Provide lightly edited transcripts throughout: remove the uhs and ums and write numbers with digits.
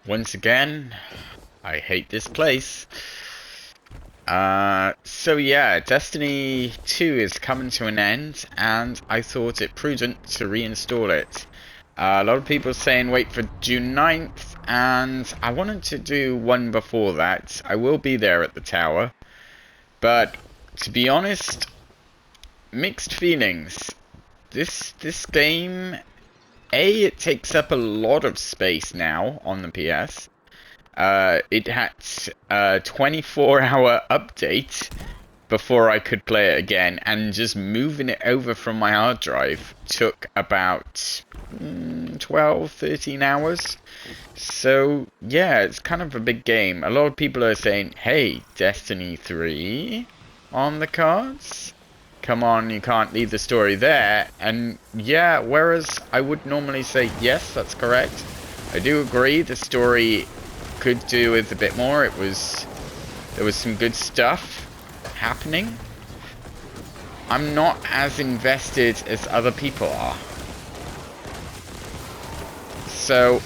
Once again, I hate this place. So yeah, Destiny 2 is coming to an end, and I thought it prudent to reinstall it. A lot of people saying wait for June 9th, and I wanted to do one before that. I will be there at the tower, but to be honest, mixed feelings. This game, it takes up a lot of space now on the PS. It had a 24-hour update before I could play it again, and just moving it over from my hard drive took about 12, 13 hours. So, yeah, it's kind of a big game. A lot of people are saying, hey, Destiny 3 on the cards? Come on, you can't leave the story there. And yeah, whereas I would normally say, yes, that's correct. I do agree, the story could do with a bit more. There was some good stuff happening. I'm not as invested as other people are. So,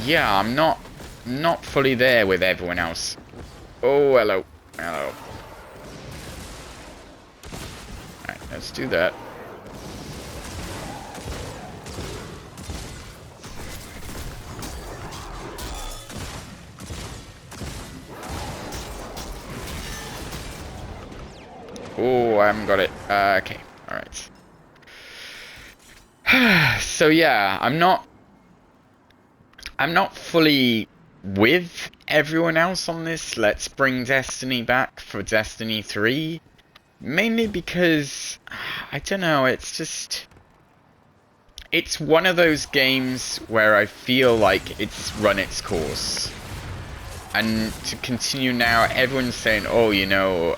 yeah, I'm not fully there with everyone else. Oh, hello. Hello. Alright, let's do that. Oh, I haven't got it. Okay, alright. So yeah, I'm not fully with everyone else on this. Let's bring Destiny back for Destiny 3. Mainly because, I don't know, it's one of those games where I feel like it's run its course. And to continue now, everyone's saying, oh, you know,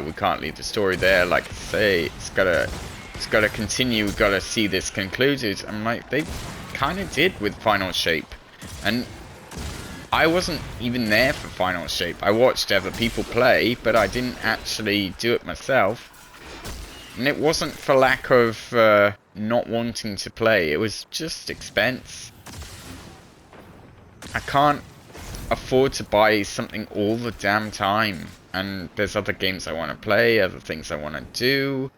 we can't leave the story there. Like I say, it's gotta continue, we've gotta see this concluded. I'm like, they kind of did with Final Shape. And I wasn't even there for Final Shape. I watched other people play, but I didn't actually do it myself. And it wasn't for lack of not wanting to play, it was just expense. I can't afford to buy something all the damn time. And there's other games I want to play, other things I want to do.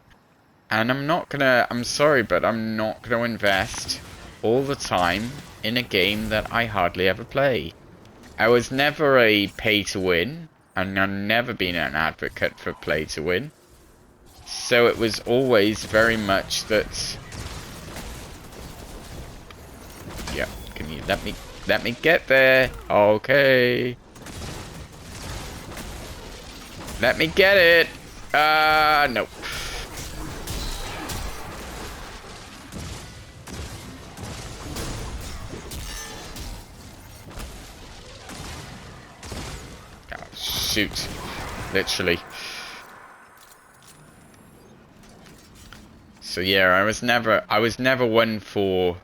And I'm sorry, but I'm not gonna invest all the time in a game that I hardly ever play. I was never a pay-to-win, and I've never been an advocate for play-to-win. So it was always very much that... Yep, can you let me get there? Okay. Let me get it! Nope. Shoot. Literally. So yeah, I was never one for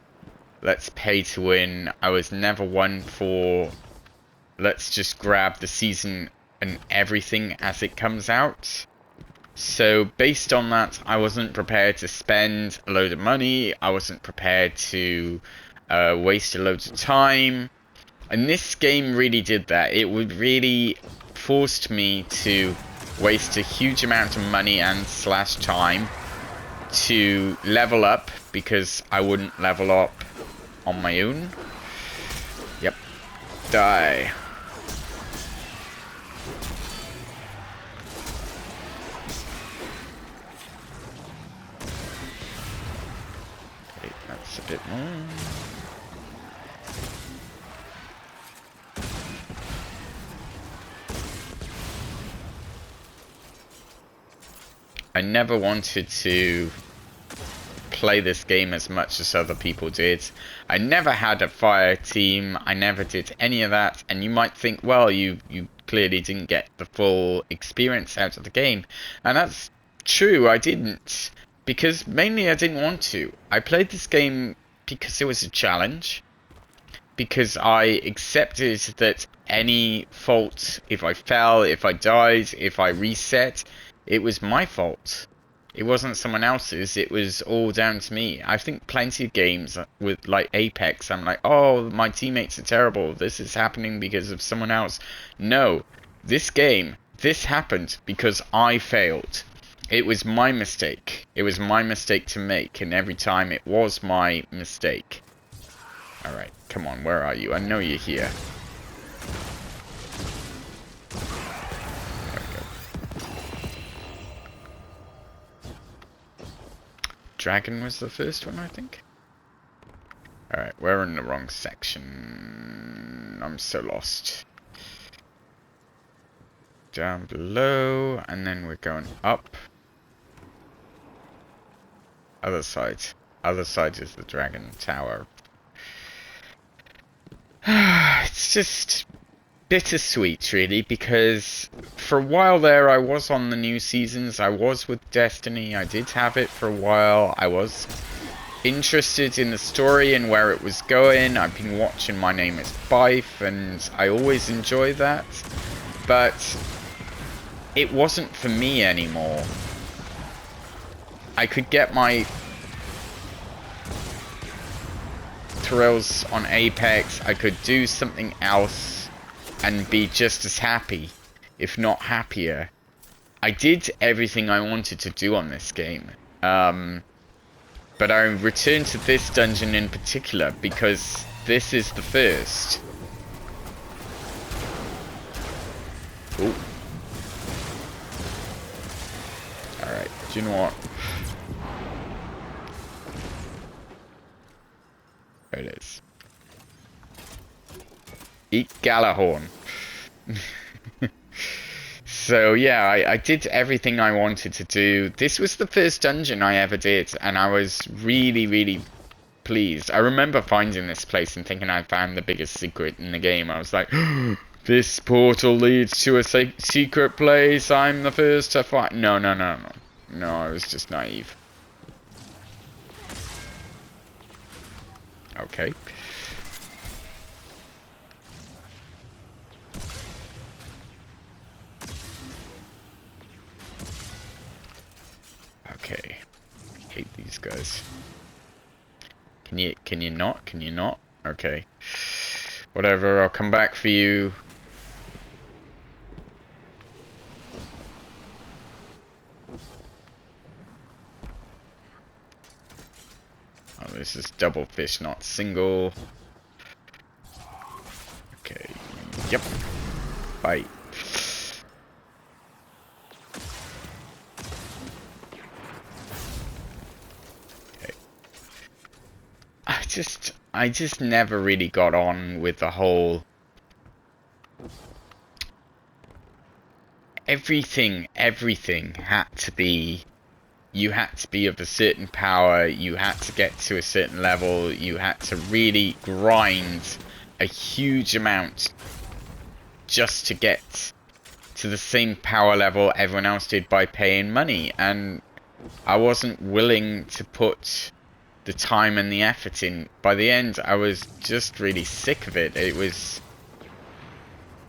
let's pay to win. I was never one for let's just grab the season and everything as it comes out. So based on that, I wasn't prepared to spend a load of money. I wasn't prepared to waste a load of time. And this game really did that. It would really forced me to waste a huge amount of money and / time to level up, because I wouldn't level up on my own. Yep. Die. Okay, that's a bit more. I never wanted to play this game as much as other people did. I never had a fire team. I never did any of that. And you might think, well, you clearly didn't get the full experience out of the game. And that's true, I didn't. Because mainly I didn't want to. I played this game because it was a challenge. Because I accepted that any fault, if I fell, if I died, if I reset, it was my fault. It wasn't someone else's. It was all down to me. I think plenty of games with like Apex, I'm like, oh, my teammates are terrible. This is happening because of someone else. No, this game, this happened because I failed. It was my mistake. It was my mistake to make, and every time it was my mistake. Alright, come on, where are you? I know you're here. There we go. Dragon was the first one, I think. Alright, we're in the wrong section. I'm so lost. Down below, and then we're going up. Other side. Other side is the Dragon Tower. It's just bittersweet, really, because for a while there I was on the new seasons. I was with Destiny. I did have it for a while. I was interested in the story and where it was going. I've been watching My Name is Bife, and I always enjoy that. But it wasn't for me anymore. I could get my thrills on Apex, I could do something else and be just as happy, if not happier. I did everything I wanted to do on this game, but I returned to this dungeon in particular because this is the first. Ooh. Alright, do you know what? There it is. Eat Galahorn. So yeah, I did everything I wanted to do. This was the first dungeon I ever did, and I was really, really pleased. I remember finding this place and thinking I found the biggest secret in the game. I was like, this portal leads to a secret place. I'm the first to find. No, no, no, no. No, I was just naive. Okay. Okay. I hate these guys. Can you not? Can you not? Okay. Whatever, I'll come back for you. Oh, this is double fish, not single. Okay. Yep. Bye. Okay. I just never really got on with the whole everything had to be, you had to be of a certain power, you had to get to a certain level, you had to really grind a huge amount just to get to the same power level everyone else did by paying money, and I wasn't willing to put the time and the effort in. By the end, I was just really sick of it. It was,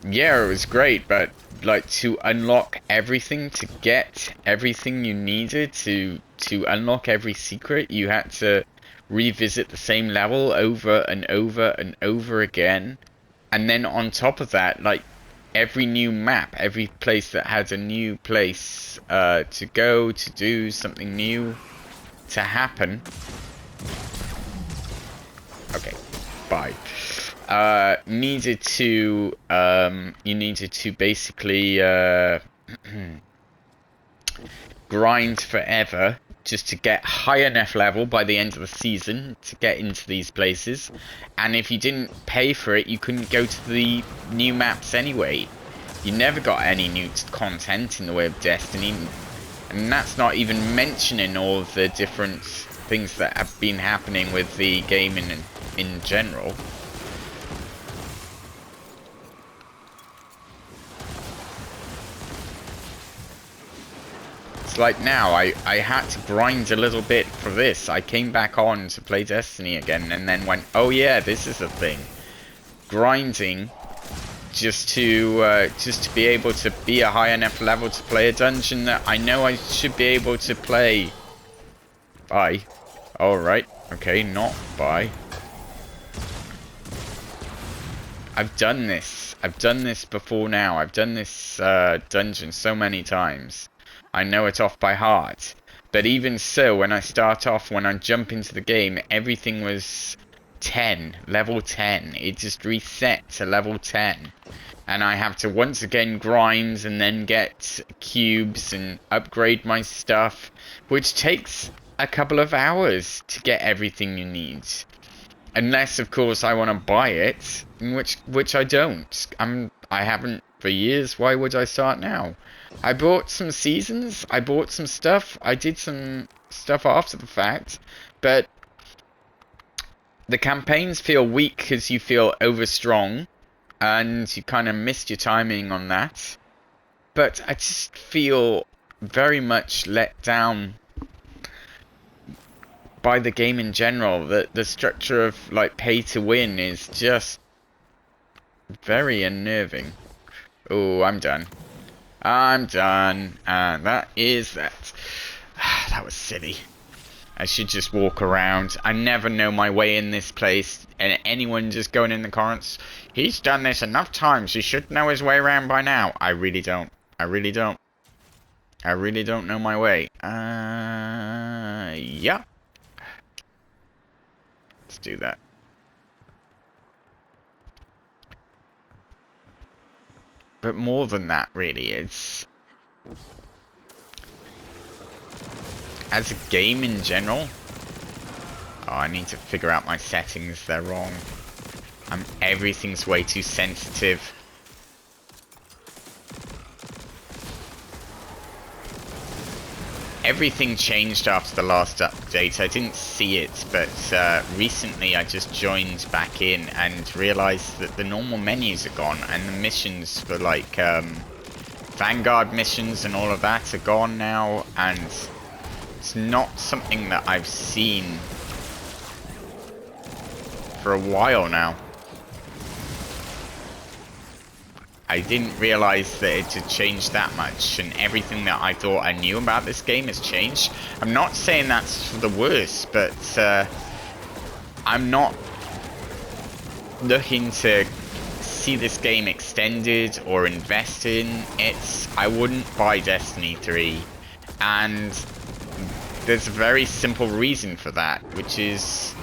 yeah, it was great, but like to unlock everything, to get everything you needed to unlock every secret, you had to revisit the same level over and over and over again. And then on top of that, like every new map, every place that had a new place to go, to do something new to happen. Okay, bye. Needed to you needed to basically grind forever just to get high enough level by the end of the season to get into these places, and if you didn't pay for it, you couldn't go to the new maps anyway. You never got any new content in the way of Destiny, and that's not even mentioning all of the different things that have been happening with the game in general. It's like now, I had to grind a little bit for this. I came back on to play Destiny again and then went, oh yeah, this is a thing. Grinding just to be able to be a high enough level to play a dungeon that I know I should be able to play. Bye. Alright. Okay, not bye. I've done this. I've done this before now. I've done this dungeon so many times. I know it off by heart. But even so, when I start off, when I jump into the game, everything was 10. Level 10. It just reset to level 10. And I have to once again grind and then get cubes and upgrade my stuff, which takes a couple of hours to get everything you need. Unless, of course, I want to buy it, which I don't. I haven't for years. Why would I start now? I bought some seasons. I bought some stuff. I did some stuff after the fact, but the campaigns feel weak because you feel overstrong, and you kind of missed your timing on that. But I just feel very much let down by the game in general. The structure of like pay to win is just very unnerving. Oh, I'm done. I'm done. And that is that. That was silly. I should just walk around. I never know my way in this place. And anyone just going in the comments, he's done this enough times, he should know his way around by now. I really don't. I really don't. I really don't know my way. Yeah. Let's do that. But more than that, really, it's... As a game in general... Oh, I need to figure out my settings, they're wrong. Everything's way too sensitive. Everything changed after the last update. I didn't see it, but recently I just joined back in and realized that the normal menus are gone, and the missions for like Vanguard missions and all of that are gone now, and it's not something that I've seen for a while now. I didn't realize that it had changed that much, and everything that I thought I knew about this game has changed. I'm not saying that's for the worse, but I'm not looking to see this game extended or invest in it. I wouldn't buy Destiny 3, and there's a very simple reason for that, which is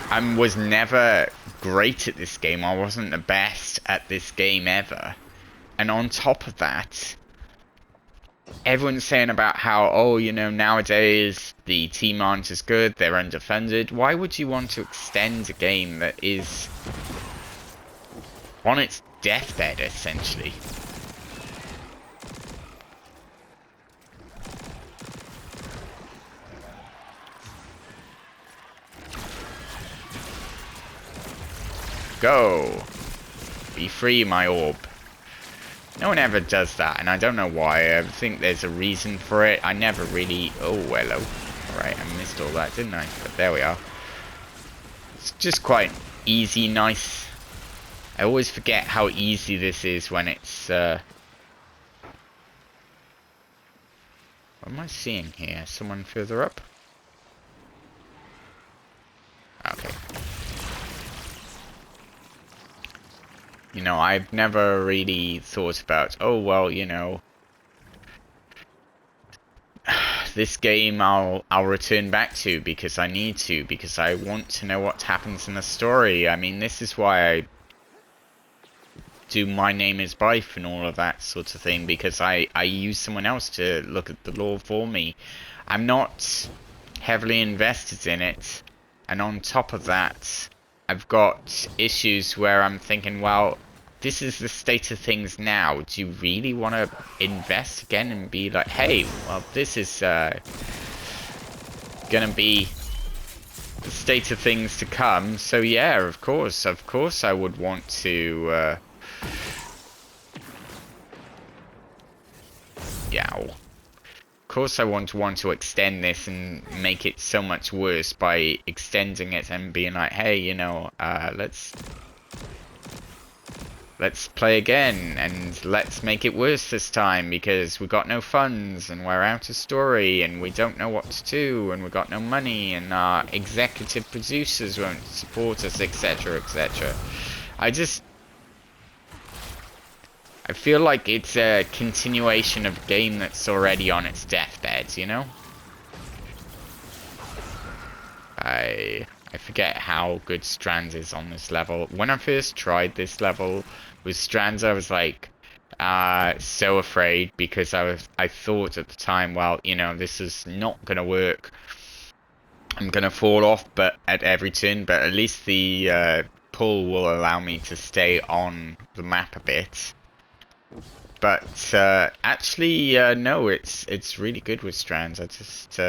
I was never great at this game. I wasn't the best at this game ever. And on top of that, everyone's saying about how, oh, you know, nowadays the team aren't as good, they're underfunded. Why would you want to extend a game that is on its deathbed, essentially? Go! Be free, my orb. No one ever does that, and I don't know why. I think there's a reason for it. I never really... Oh, hello. Alright, I missed all that, didn't I? But there we are. It's just quite easy, nice. I always forget how easy this is when it's... What am I seeing here? Someone further up? Okay. You know, I've never really thought about, oh, well, you know, this game I'll return back to because I need to, because I want to know what happens in the story. I mean, this is why I do My Name is Bife and all of that sort of thing, because I use someone else to look at the lore for me. I'm not heavily invested in it, and on top of that, I've got issues where I'm thinking, well, this is the state of things now. Do you really want to invest again and be like, hey, well, this is gonna be the state of things to come. So yeah, of course I would want to Of course I want to extend this and make it so much worse by extending it and being like, hey, you know, let's let's play again, and let's make it worse this time because we got no funds and we're out of story and we don't know what to do and we got no money and our executive producers won't support us, etc, etc. I feel like it's a continuation of a game that's already on its deathbed, you know? I forget how good Strands is on this level. When I first tried this level with Strands, I was like so afraid because I thought at the time, well, you know, this is not gonna work. I'm gonna fall off but at every turn, but at least the pull will allow me to stay on the map a bit. But actually, no, it's really good with Strands. I just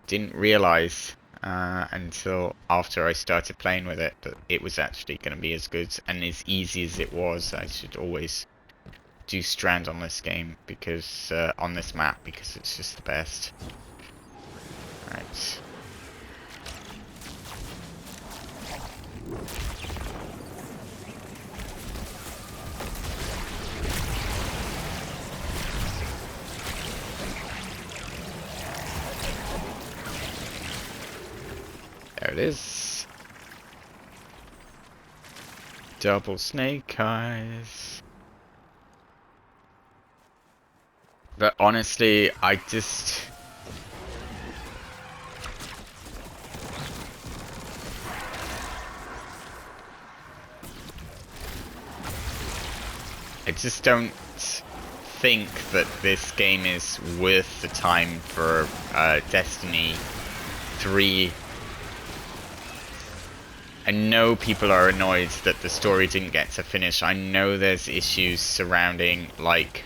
didn't realize until after I started playing with it that it was actually going to be as good and as easy as it was. I should always do Strand on this game because on this map because it's just the best. Right. There it is. Double snake eyes. But honestly, I just... don't think that this game is worth the time for Destiny 3. I know people are annoyed that the story didn't get to finish. I know there's issues surrounding, like,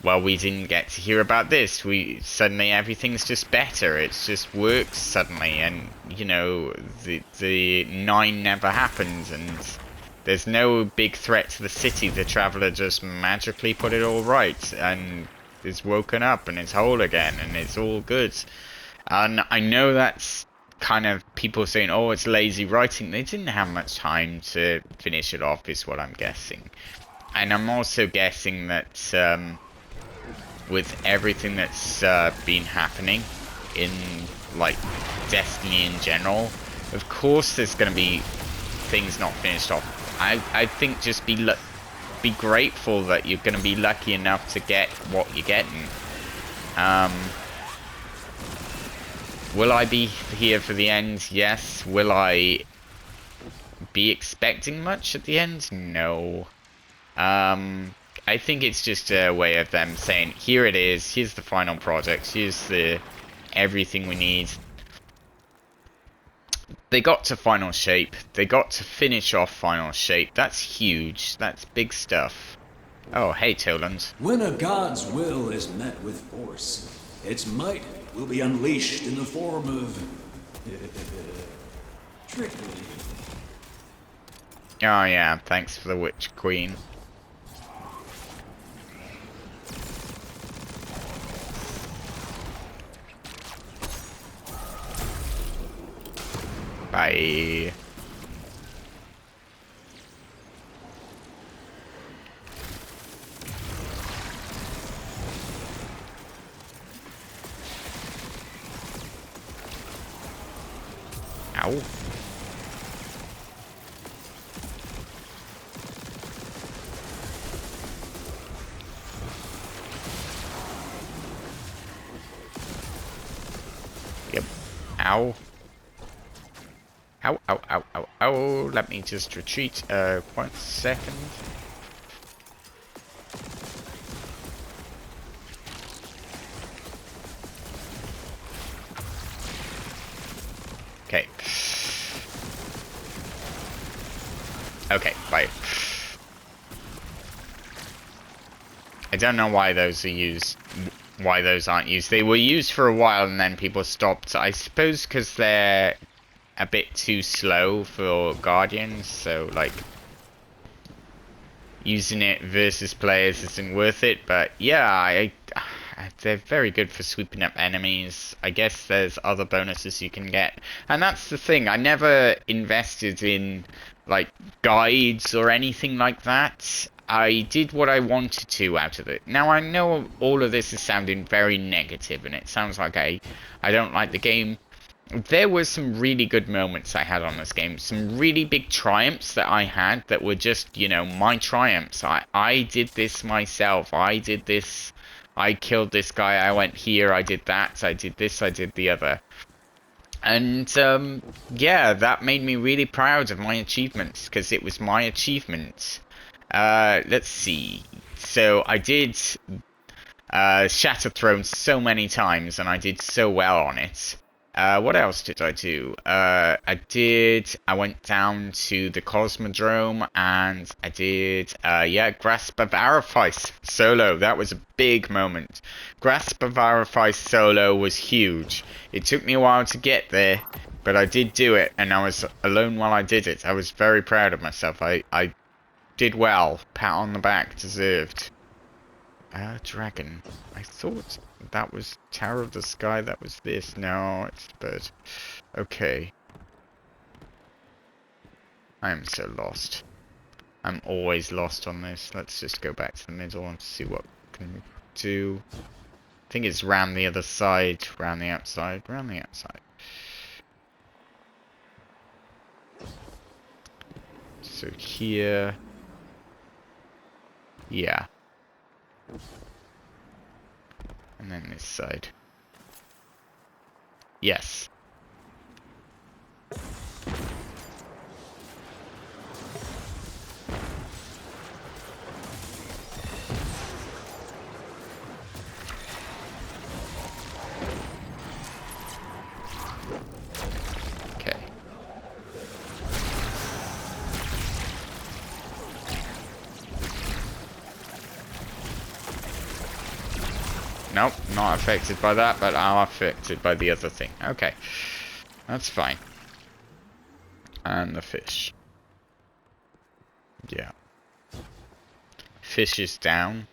well, we didn't get to hear about this. Suddenly everything's just better. It just works suddenly, and you know the 9 never happened, and there's no big threat to the city. The Traveler just magically put it all right, and is woken up, and it's whole again, and it's all good. And I know that's kind of people saying, oh, it's lazy writing. They didn't have much time to finish it off, is what I'm guessing. And I'm also guessing that with everything that's been happening in, like, Destiny in general, of course there's going to be things not finished off. I think just be grateful that you're going to be lucky enough to get what you're getting. Will I be here for the end? Yes. Will I be expecting much at the end? No. I think it's just a way of them saying, here it is, here's the final project, here's the everything we need. They got to final shape. They got to finish off final shape. That's huge. That's big stuff. Oh, hey, Toland. When a god's will is met with force, its might will be unleashed in the form of trickery. Oh yeah, thanks for the Witch Queen. Bye. Ow. Yep. Ow. Ow, ow, ow, ow, ow. Let me just retreat 1 second. Okay. Okay, bye. I don't know why those are used, why those aren't used. They were used for a while and then people stopped. I suppose because they're a bit too slow for Guardians, so like using it versus players isn't worth it. But yeah, they're very good for sweeping up enemies. I guess there's other bonuses you can get. And that's the thing, I never invested in, like, guides or anything like that. I did what I wanted to out of it. Now, I know all of this is sounding very negative, and it sounds like I don't like the game. There were some really good moments I had on this game. Some really big triumphs that I had that were just, you know, my triumphs. I did this myself. I did this. I killed this guy. I went here. I did that. I did this. I did the other. And, yeah, that made me really proud of my achievements, because it was my achievement. Let's see. So, I did Shatter Throne so many times, and I did so well on it. What else did I do? I went down to the Cosmodrome, and I did, yeah, Grasp of Artifice solo. That was a big moment. Grasp of Artifice solo was huge. It took me a while to get there, but I did do it, and I was alone while I did it. I was very proud of myself. I did well. Pat on the back, deserved. Dragon. I thought that was Tower of the Sky, that was this. No, it's bird. Okay. I am so lost. I'm always lost on this. Let's just go back to the middle and see what we can do. I think it's round the other side, round the outside, round the outside. So here... yeah. And then this side. Yes. Okay. Nope, not affected by that, but I'm affected by the other thing. Okay, that's fine. And the fish. Yeah. Fish is down.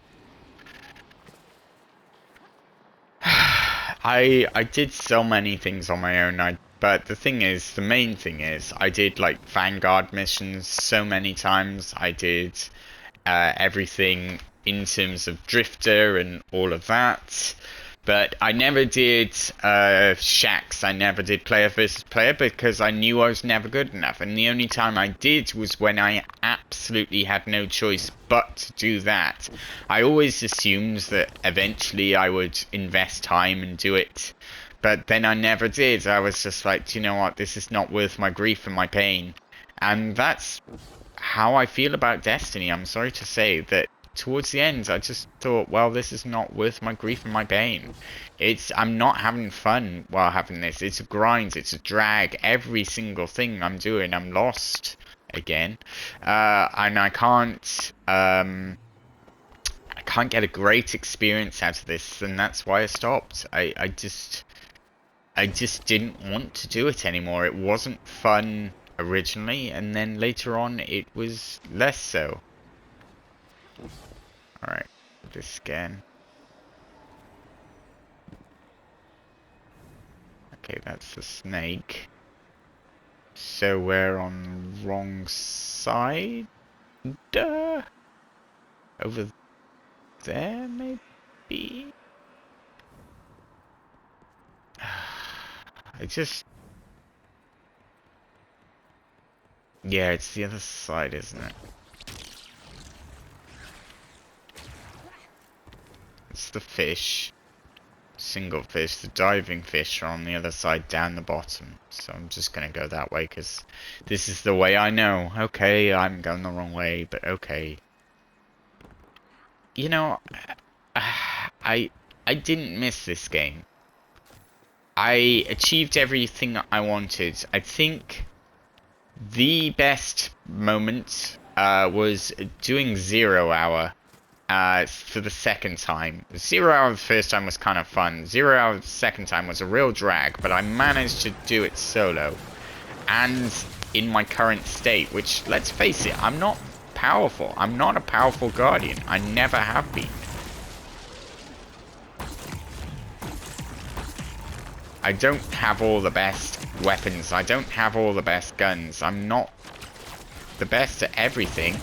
I did so many things on my own, but the thing is, the main thing is, I did like Vanguard missions so many times. I did everything in terms of Drifter and all of that, but I never did Shacks. I never did player versus player because I knew I was never good enough, and the only time I did was when I absolutely had no choice but to do that. I always assumed that eventually I would invest time and do it, but then I never did. I was just like, do you know what, this is not worth my grief and my pain. And that's how I feel about Destiny. I'm sorry to say that towards the end, I just thought, well, this is not worth my grief and my pain. I'm not having fun while having this. It's a grind, it's a drag. Every single thing I'm doing, I'm lost again. And I can't get a great experience out of this, and that's why I stopped. I just didn't want to do it anymore. It wasn't fun originally, and then later on, it was less so. Alright, this again. Okay, that's the snake. So we're on the wrong side? Duh. Over there, maybe? I just... yeah, it's the other side, isn't it? It's the fish. Single fish. The diving fish are on the other side down the bottom. So I'm just going to go that way because this is the way I know. Okay, I'm going the wrong way, but okay. You know, I didn't miss this game. I achieved everything I wanted. I think the best moment was doing 0 Hour. For the second time. 0 Hour the first time was kind of fun. 0 Hour the second time was a real drag, but I managed to do it solo. And in my current state, which, let's face it, I'm not powerful. I'm not a powerful Guardian. I never have been. I don't have all the best weapons. I don't have all the best guns. I'm not the best at everything.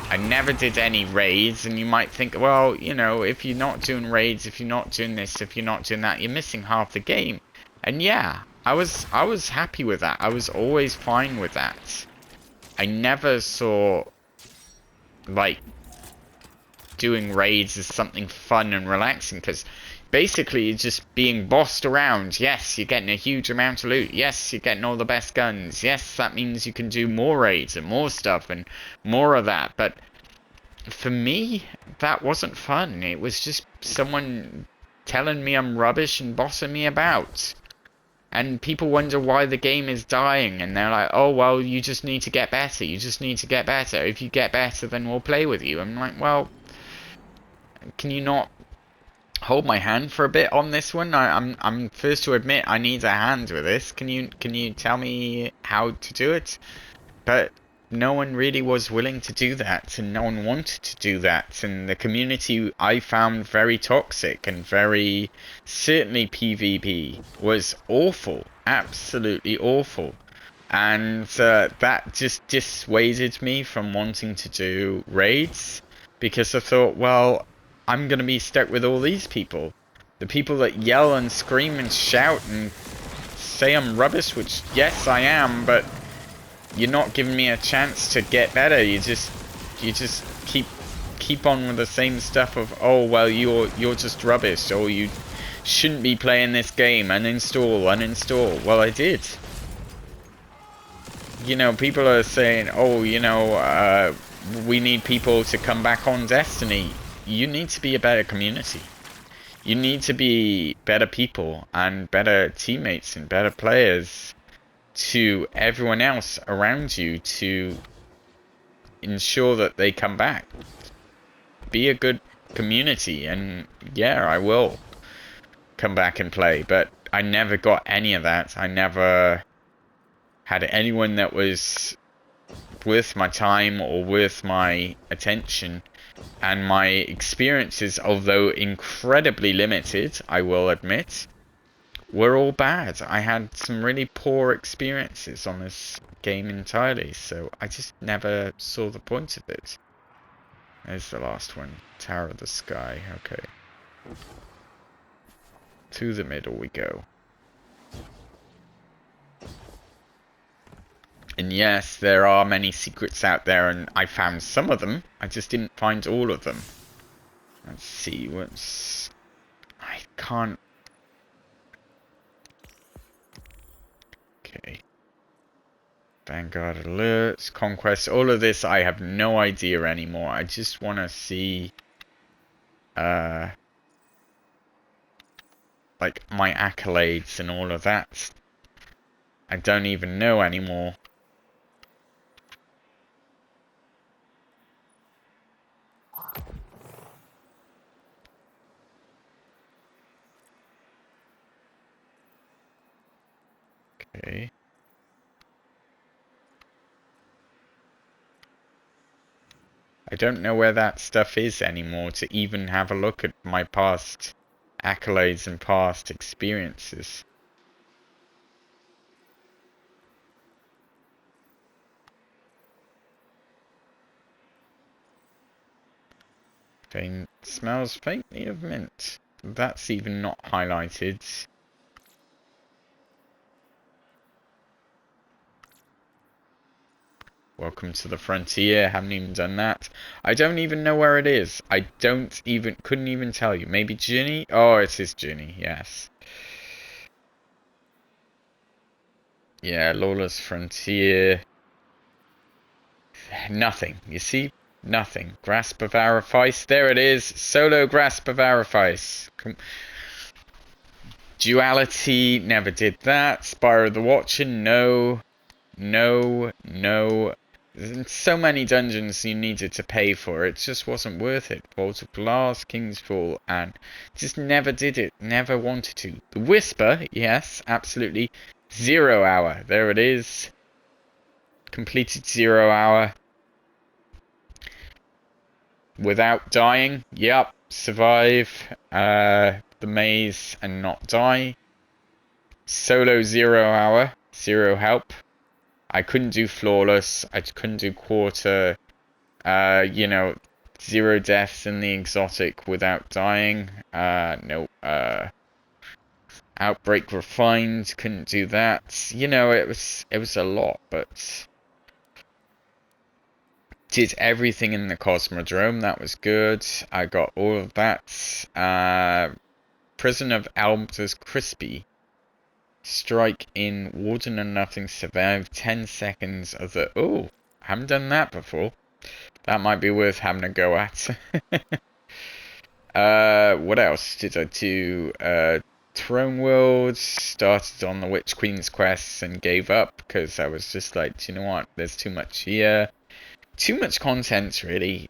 I never did any raids, and you might think, well, you know, if you're not doing raids, if you're not doing this, if you're not doing that, you're missing half the game. And yeah, I was happy with that. I was always fine with that. I never saw, like, doing raids as something fun and relaxing, because basically you're just being bossed around. Yes, you're getting a huge amount of loot. Yes, you're getting all the best guns. Yes, that means you can do more raids and more stuff and more of that. But for me, that wasn't fun. It was just someone telling me I'm rubbish and bossing me about. And people wonder why the game is dying, and they're like, oh, well, you just need to get better. You just need to get better. If you get better, then we'll play with you. I'm like, well, can you not hold my hand for a bit on this one? I'm first to admit I need a hand with this. Can you tell me how to do it? But no one really was willing to do that, and no one wanted to do that, and the community I found very toxic and very, certainly PvP was awful, absolutely awful, and that just dissuaded me from wanting to do raids, because I thought, well, I'm gonna be stuck with all these people, the people that yell and scream and shout and say I'm rubbish, which yes I am, but you're not giving me a chance to get better. You just keep on with the same stuff of, oh, well, you're just rubbish, or you shouldn't be playing this game, uninstall. Well, I did. You know, people are saying, oh, you know, we need people to come back on Destiny. You need to be a better community. You need to be better people and better teammates and better players to everyone else around you to ensure that they come back. Be a good community, and yeah, I will come back and play, but I never got any of that. I never had anyone that was worth my time or worth my attention, and my experiences, although incredibly limited, I will admit, were all bad. I had some really poor experiences on this game entirely, so I just never saw the point of it. There's the last one. Tower of the Sky. Okay. To the middle we go. And yes, there are many secrets out there, and I found some of them. I just didn't find all of them. Let's see what's... I can't... Okay. Vanguard alerts, conquest, all of this I have no idea anymore. I just want to see like my accolades and all of that. I don't even know anymore. Okay. I don't know where that stuff is anymore to even have a look at my past accolades and past experiences. Smells faintly of mint. That's even not highlighted. Welcome to the frontier. Haven't even done that. I don't even know where it is. I couldn't even tell you. Maybe Ginny? Oh, it is Ginny, yes. Yeah, Lawless Frontier. Nothing. You see? Nothing. Grasp of Artifice. There it is. Solo Grasp of Artifice. Duality. Never did that. Spire of the Watcher. No. No. No. There's so many dungeons you needed to pay for. It just wasn't worth it. Vault of Glass, King's Fall, and just never did it. Never wanted to. The Whisper, yes, absolutely. 0 hour. There it is. Completed 0 hour. Without dying. Yep. survive the maze and not die. Solo 0 hour, 0 help. I couldn't do flawless. I couldn't do quarter. You know, 0 deaths in the exotic without dying. No. Outbreak refined. Couldn't do that. You know, it was a lot, but did everything in the Cosmodrome. That was good. I got all of that. Prison of Albus Crispy. Strike in Warden and Nothing, survive 10 seconds of the... Oh, I haven't done that before. That might be worth having a go at. What else did I do? Throne World, started on the Witch Queen's quests and gave up because I was just like, you know what, there's too much here. Too much content, really.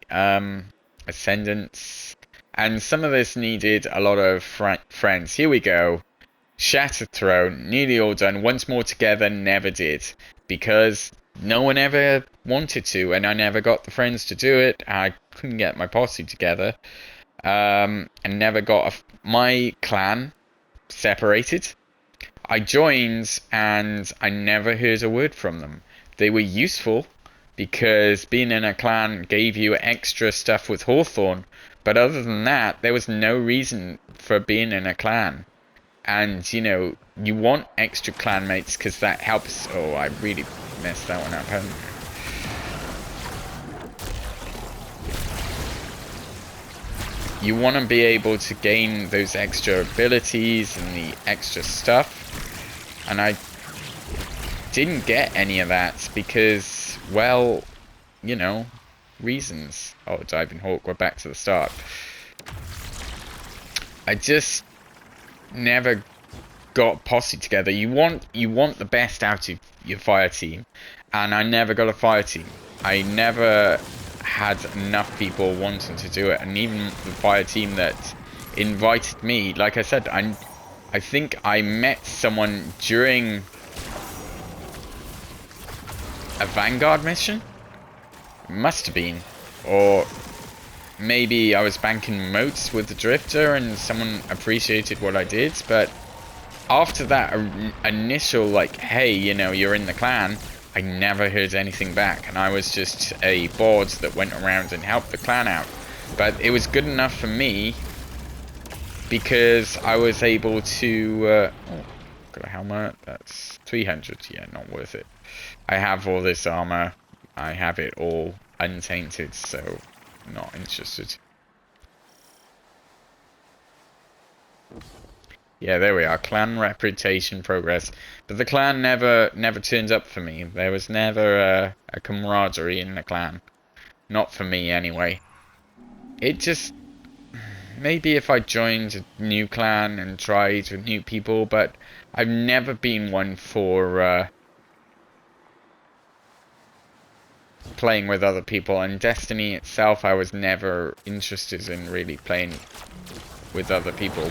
Ascendants. And some of this needed a lot of friends. Here we go. Shattered Throne, nearly all done. Once More Together, never did. Because no one ever wanted to, and I never got the friends to do it. I couldn't get my posse together. And never got my clan separated. I joined, and I never heard a word from them. They were useful, because being in a clan gave you extra stuff with Hawthorne. But other than that, there was no reason for being in a clan. And, you know, you want extra clanmates because that helps. Oh, I really messed that one up, haven't I? You want to be able to gain those extra abilities and the extra stuff. And I didn't get any of that because, well, you know, reasons. Oh, Diving Hawk, we're back to the start. I just never got posse together. You want the best out of your fire team, and I never got a fire team. I never had enough people wanting to do it, and even the fire team that invited me, like I said, I think I met someone during a Vanguard mission. Must have been, or maybe I was banking moats with the Drifter and someone appreciated what I did. But after that initial, like, hey, you know, you're in the clan, I never heard anything back, and I was just a board that went around and helped the clan out. But it was good enough for me because I was able to oh, got a helmet. That's 300. Yeah, not worth it. I have all this armor. I have it all untainted, so not interested. Yeah, there we are. Clan reputation progress. But the clan never turned up for me. There was never a camaraderie in the clan. Not for me, anyway. It just... Maybe if I joined a new clan and tried with new people, but I've never been one for... playing with other people, and Destiny itself I was never interested in really playing with other people.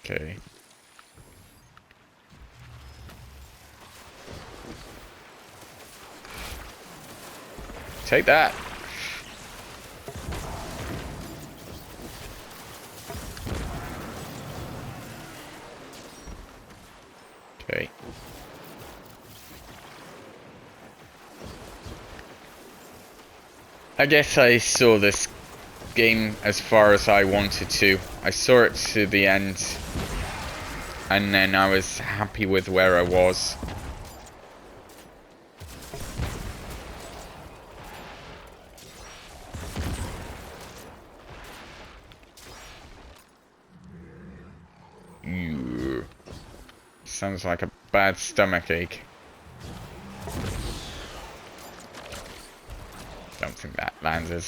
Okay. Take that. Okay. I guess I saw this game as far as I wanted to. I saw it to the end, and then I was happy with where I was. Sounds like a bad stomachache. Don't think that landed.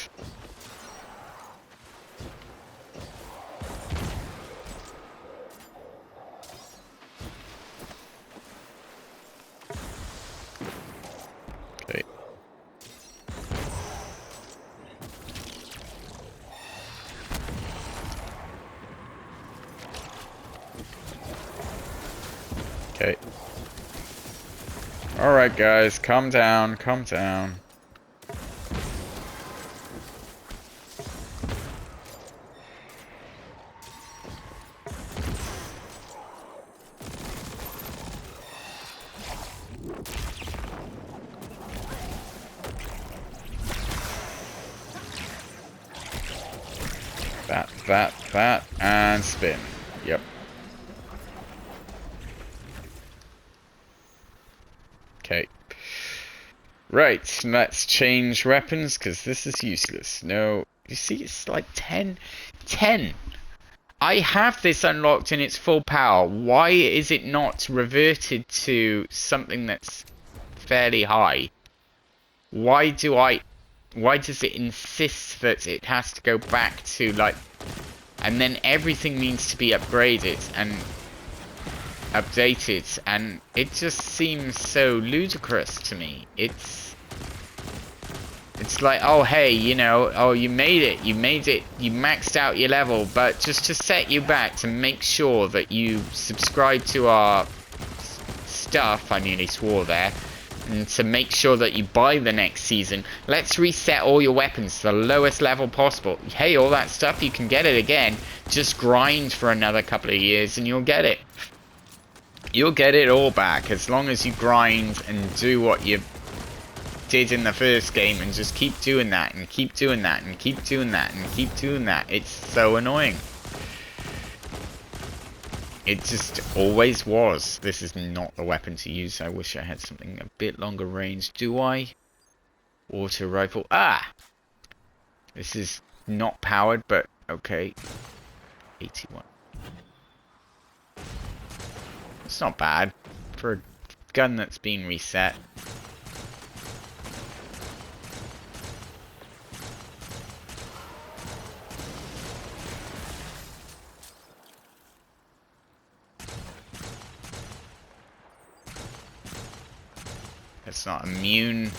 Okay. Okay. Alright guys, calm down, calm down. That, and spin. Yep. Okay. Right, let's change weapons, because this is useless. No, you see, it's like 10. 10! I have this unlocked in its full power. Why is it not reverted to something that's fairly high? Why does it insist that it has to go back to, like... And then everything needs to be upgraded and updated, and it just seems so ludicrous to me. It's like, oh hey, you know, oh you made it, you maxed out your level, but just to set you back, to make sure that you subscribe to our stuff, I nearly swore there, and to make sure that you buy the next season, let's reset all your weapons to the lowest level possible. Hey, all that stuff, you can get it again, just grind for another couple of years and you'll get it. You'll get it all back, as long as you grind and do what you did in the first game, and just keep doing that, and keep doing that, and keep doing that, and keep doing that. It's so annoying. It just always was. This is not the weapon to use. I wish I had something a bit longer range. Do I? Auto rifle. Ah! This is not powered, but okay. 81. It's not bad for a gun that's been reset. It's not immune.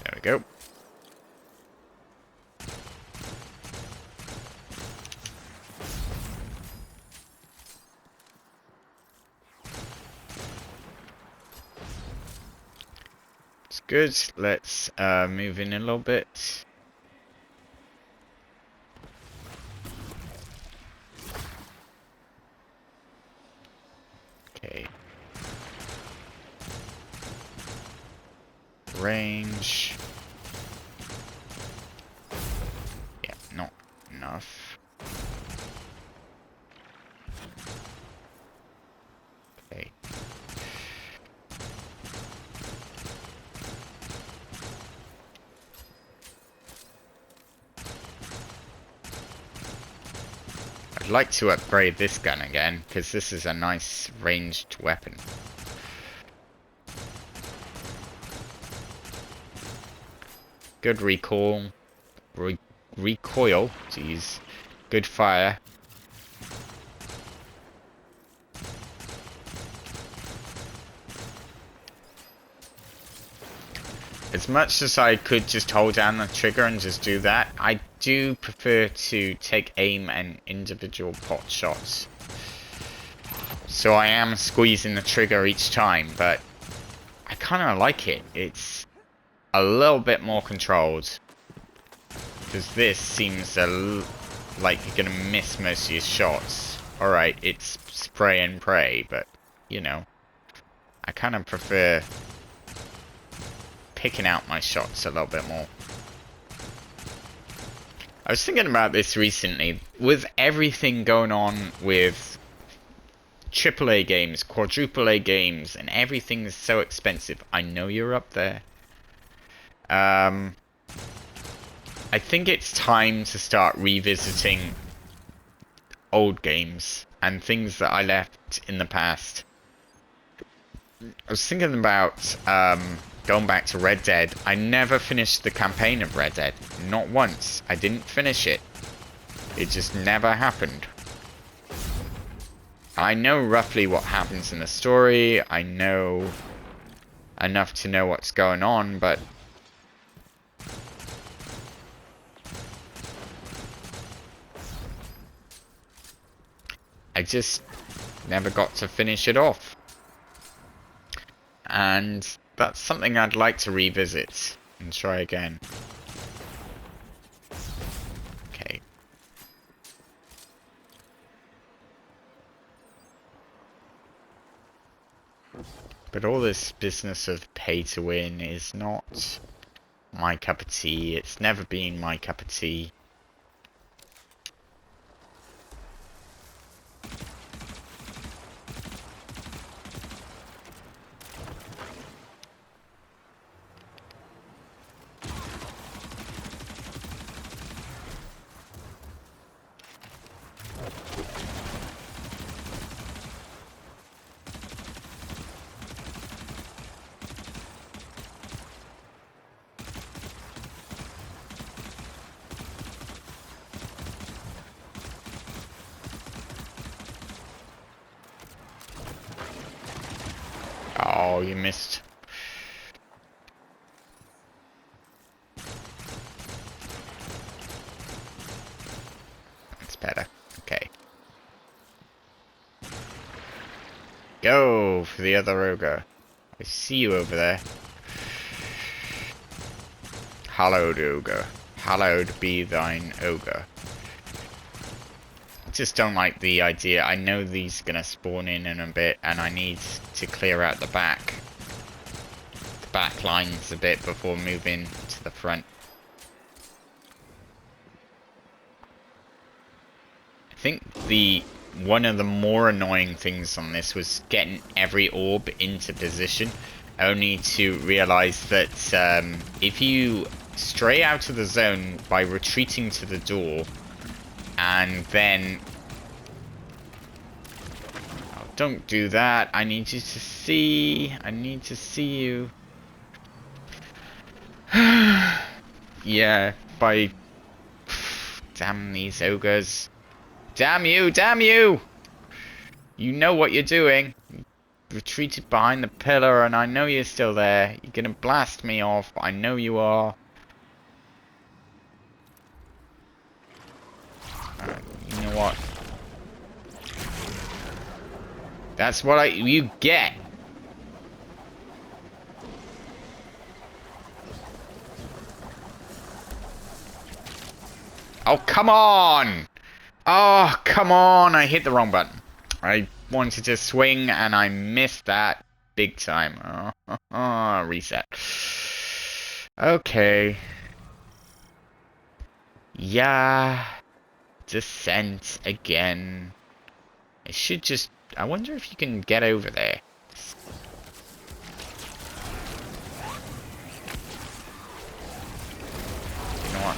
There we go. It's good. Let's move in a little bit. Okay. Range. Yeah, not enough. Okay. I'd like to upgrade this gun again, because this is a nice ranged weapon. Good recoil. Recoil, jeez. Good fire. As much as I could just hold down the trigger and just do that, I do prefer to take aim and individual pot shots. So I am squeezing the trigger each time, but I kind of like it. It's a little bit more controlled. Because this seems like you're going to miss most of your shots. Alright, it's spray and pray, but, you know, I kind of prefer picking out my shots a little bit more. I was thinking about this recently. With everything going on with AAA games, quadruple A games, and everything is so expensive, I know you're up there. I think it's time to start revisiting old games and things that I left in the past. I was thinking about going back to Red Dead. I never finished the campaign of Red Dead. Not once. I didn't finish it. It just never happened. I know roughly what happens in the story. I know enough to know what's going on, but I just never got to finish it off. And that's something I'd like to revisit and try again. Okay. But all this business of pay to win is not my cup of tea. It's never been my cup of tea. Oh, you missed. That's better. Okay. Go for the other ogre. I see you over there. Hallowed ogre. Hallowed be thine ogre. I just don't like the idea. I know these are gonna spawn in a bit, and I need to clear out the back lines a bit before moving to the front. I think one of the more annoying things on this was getting every orb into position, only to realize that if you stray out of the zone by retreating to the door, and then... Oh, don't do that. I need you to see. I need to see you. Yeah, by... Damn these ogres. Damn you, damn you! You know what you're doing. You retreated behind the pillar, and I know you're still there. You're gonna blast me off. I know you are. You know what? That's what you get. Oh, come on! Oh, come on! I hit the wrong button. I wanted to swing and I missed that big time. Oh, reset. Okay. Yeah. Descent again. It should just... I wonder if you can get over there. You know what?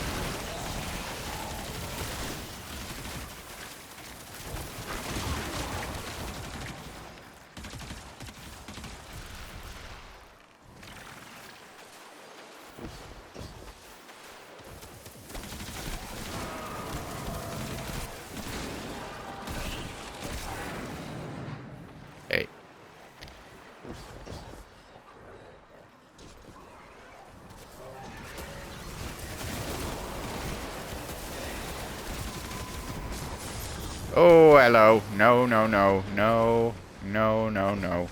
Hey. Oh, hello. No, no, no. No. No, no, no.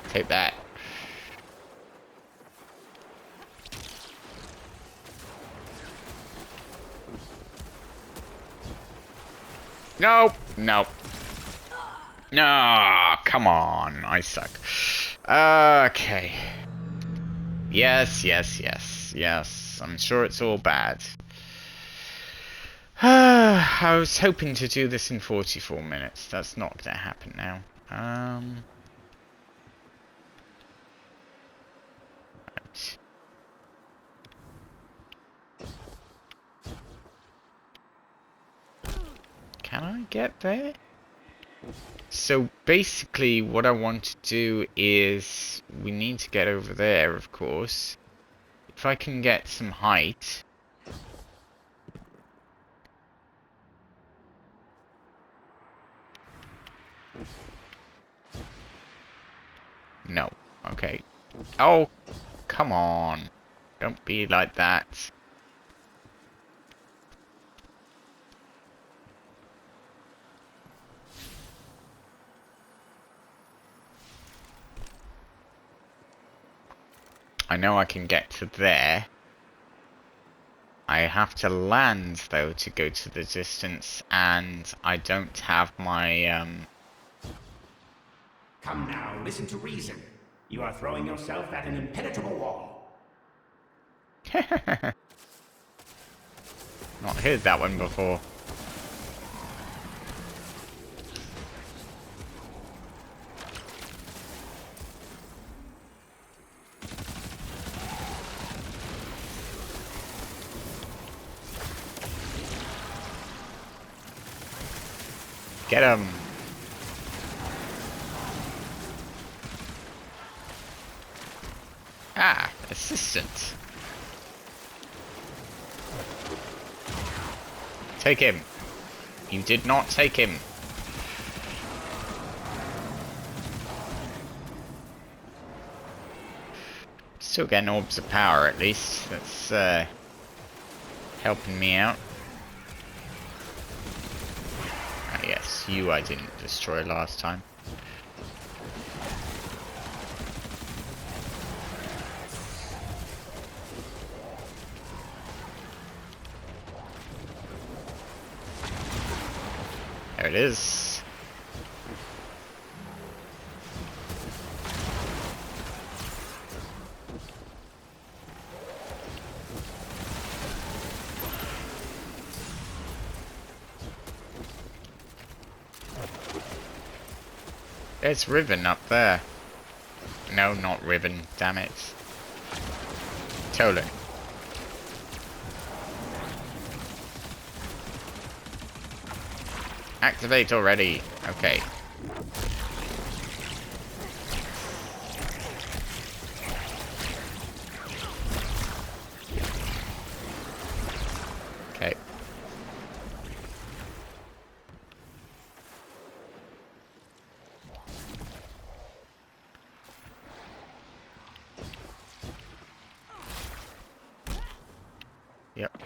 Take that. Nope. Nope. No, come on. I suck. Okay. Yes, yes, yes. Yes. I'm sure it's all bad. I was hoping to do this in 44 minutes. That's not going to happen now. Right. Can I get there? So basically what I want to do is we need to get over there, of course. If I can get some height. Okay. Oh, come on. Don't be like that. I know I can get to there. I have to land, though, to go to the distance, and I don't have my, Come now, listen to reason. You are throwing yourself at an impenetrable wall. Not heard that one before. Get him! Ah, assistant. Take him. You did not take him. Still getting orbs of power, at least. That's, helping me out. Ah, yes, you I didn't destroy last time. There it is. There's Riven up there. No, not Riven, damn it. Tolan. Activate already. Okay. Okay. Yep.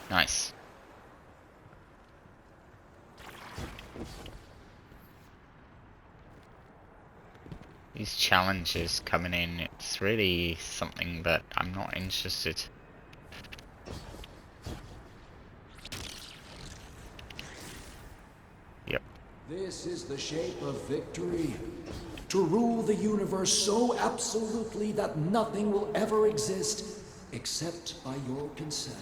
Nice. These challenges coming in, it's really something that I'm not interested. Yep. This is the shape of victory. To rule the universe so absolutely that nothing will ever exist except by your consent.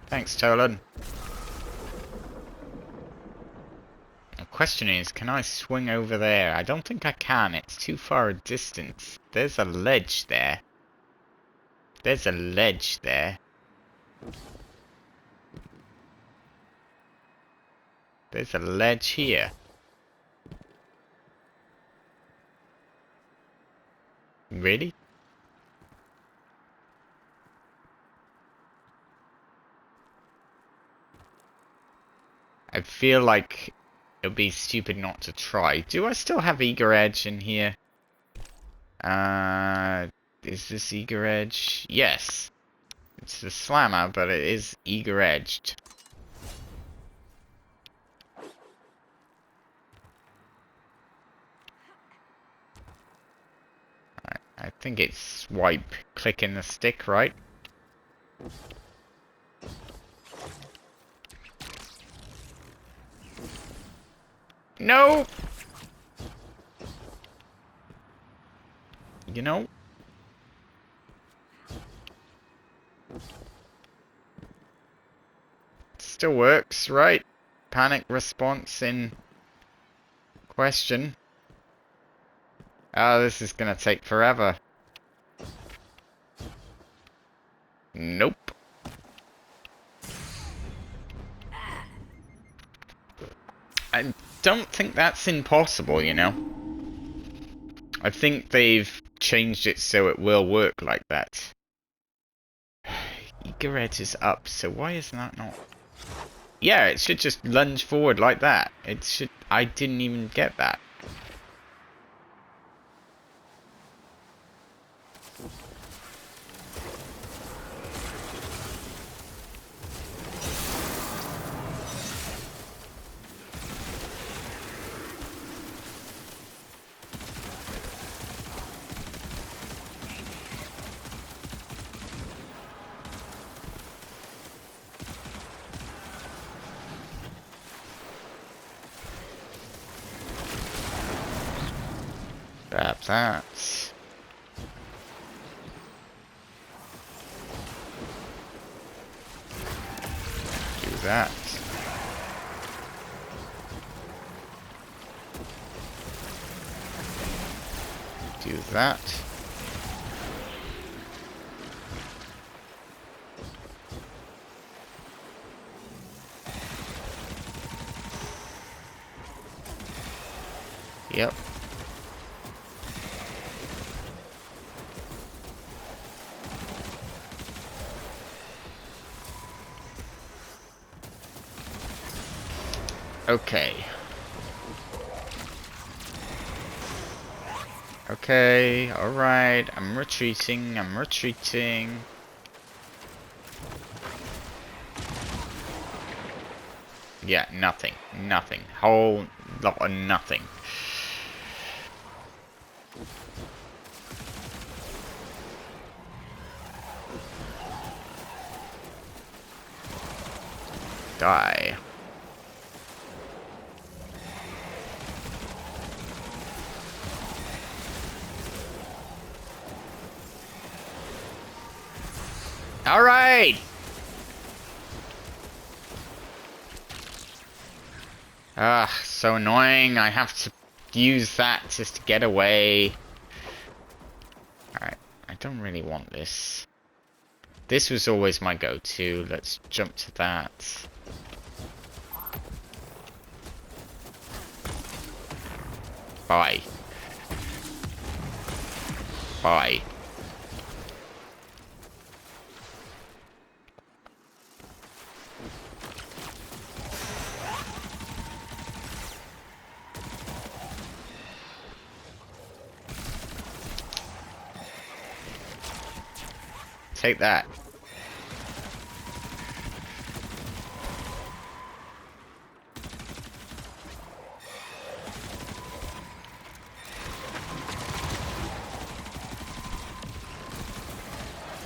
Thanks, Tolan. The question is, can I swing over there? I don't think I can. It's too far a distance. There's a ledge there. There's a ledge there. There's a ledge here. Really? I feel like it would be stupid not to try. Do I still have Eager Edge in here? Is this Eager Edge? Yes. It's the Slammer, but it is Eager Edged. I think it's swipe, clicking the stick, right? No! You know? Still works, right? Panic response in question. Oh, this is gonna take forever. Nope. I don't think that's impossible, you know? I think they've changed it so it will work like that. Eager Edge is up, so why is that not... Yeah, it should just lunge forward like that. It should... I didn't even get that. Grab that. Do that. Do that. Yep. Okay. Okay, alright, I'm retreating, I'm retreating. Yeah, nothing, nothing. Whole lot of nothing. Die. Alright! Ah, so annoying. I have to use that just to get away. Alright, I don't really want this. This was always my go-to. Let's jump to that. Bye. Bye. Take that.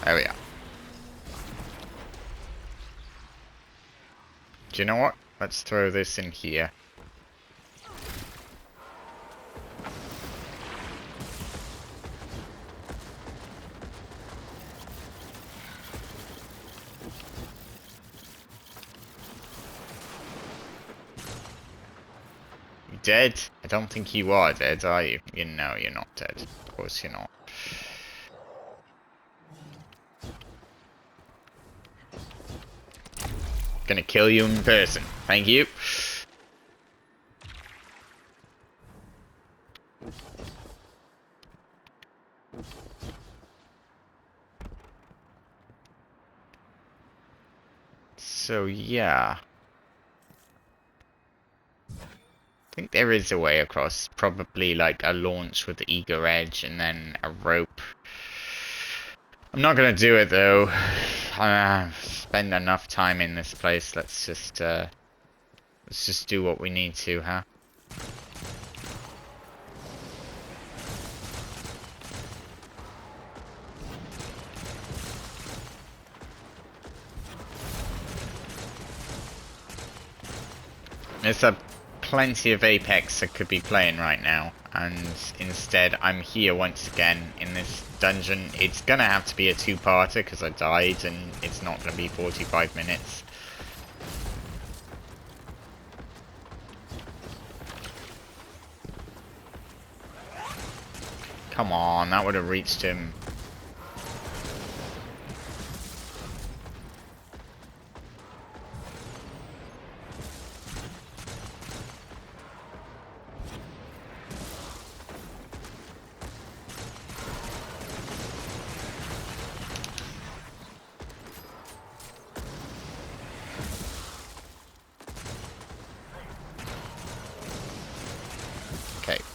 There we are. Do you know what? Let's throw this in here. Dead? I don't think you are dead, are you? You know you're not dead. Of course you're not. Gonna kill you in person. Thank you. So yeah. I think there is a way across. Probably like a launch with the Eager Edge and then a rope. I'm not gonna do it though. I've spent enough time in this place. Let's just do what we need to, huh? There's plenty of Apex that could be playing right now, and instead I'm here once again in this dungeon. It's gonna have to be a two-parter because I died, and it's not gonna be 45 minutes. Come on, that would have reached him.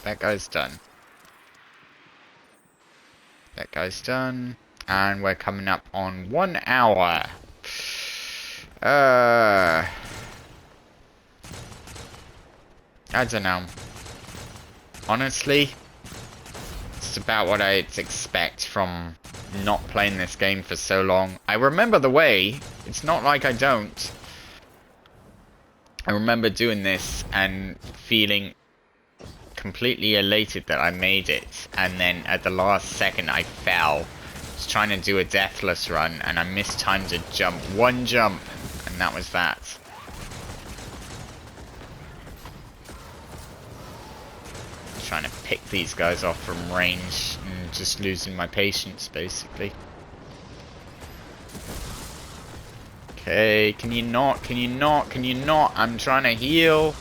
that guy's done. That guy's done. And we're coming up on 1 hour. I don't know. Honestly, it's about what I'd expect from not playing this game for so long. I remember the way. It's not like I don't. I remember doing this and feeling completely elated that I made it. And then at the last second I fell. I was trying to do a deathless run and I mistimed a jump. One jump. And that was that. Trying to pick these guys off from range and just losing my patience, basically. Okay, can you not? Can you not? Can you not? I'm trying to heal.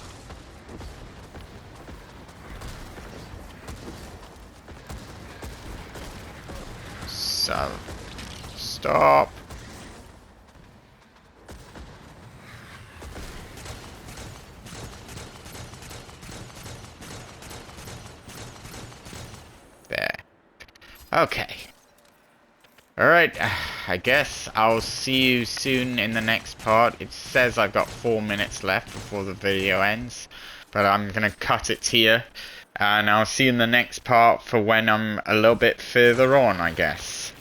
So, stop. There. Okay. Alright, I guess I'll see you soon in the next part. It says I've got 4 minutes left before the video ends, but I'm gonna cut it here, and I'll see you in the next part for when I'm a little bit further on, I guess.